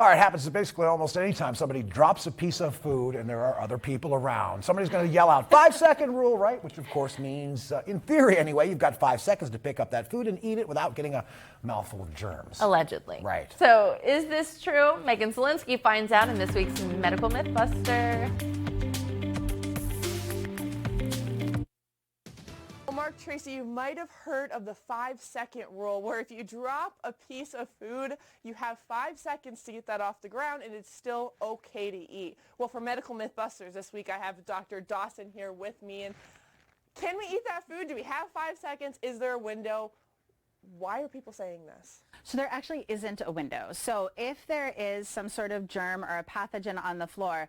All right, it happens basically almost any time somebody drops a piece of food and there are other people around. Somebody's going to yell out 5-second rule, right? Which of course means, in theory anyway, you've got 5 seconds to pick up that food and eat it without getting a mouthful of germs. Allegedly. Right. So is this true? Megan Zielinski finds out in this week's Medical Mythbuster. Mark, Tracy, you might have heard of the 5-second rule, where if you drop a piece of food, you have 5 seconds to get that off the ground and it's still okay to eat. Well, for Medical Mythbusters this week, I have Dr. Dawson here with me. And can we eat that food? Do we have 5 seconds? Is there a window? Why are people saying this? So there actually isn't a window. So if there is some sort of germ or a pathogen on the floor,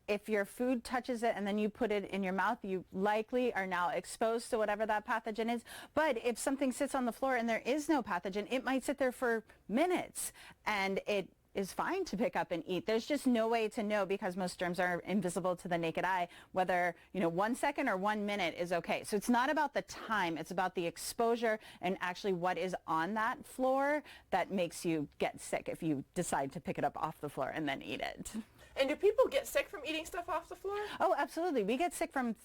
if your food touches it and then you put it in your mouth, you likely are now exposed to whatever that pathogen is. But if something sits on the floor and there is no pathogen, it might sit there for minutes and it is fine to pick up and eat. There's just no way to know, because most germs are invisible to the naked eye, whether 1 second or 1 minute is okay. So it's not about the time, it's about the exposure and actually what is on that floor that makes you get sick if you decide to pick it up off the floor and then eat it. And do people get sick from eating stuff off the floor? Oh, absolutely. We get sick from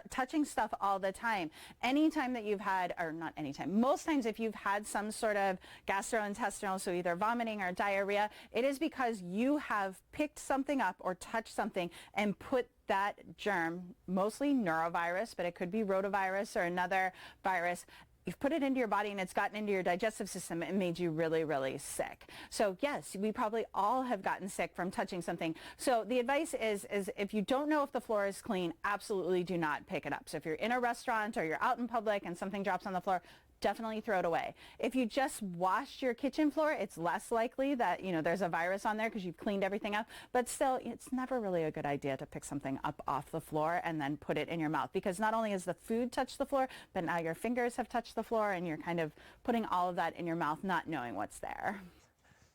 touching stuff all the time. Anytime that you've had, or not anytime, most times if you've had some sort of gastrointestinal, so either vomiting or diarrhea, it is because you have picked something up or touched something and put that germ, mostly norovirus, but it could be rotavirus or another virus. You've put it into your body and it's gotten into your digestive system and made you really, really sick. So yes, we probably all have gotten sick from touching something. So the advice is if you don't know if the floor is clean, absolutely do not pick it up. So if you're in a restaurant or you're out in public and something drops on the floor, definitely throw it away. If you just washed your kitchen floor, it's less likely that there's a virus on there because you've cleaned everything up. But still, it's never really a good idea to pick something up off the floor and then put it in your mouth, because not only has the food touched the floor, but now your fingers have touched the floor and you're kind of putting all of that in your mouth, not knowing what's there.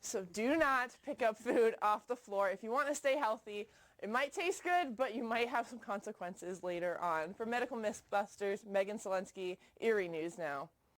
So do not pick up food off the floor. If you want to stay healthy, it might taste good, but you might have some consequences later on. For Medical Mythbusters, Megan Zielinski, Erie News Now.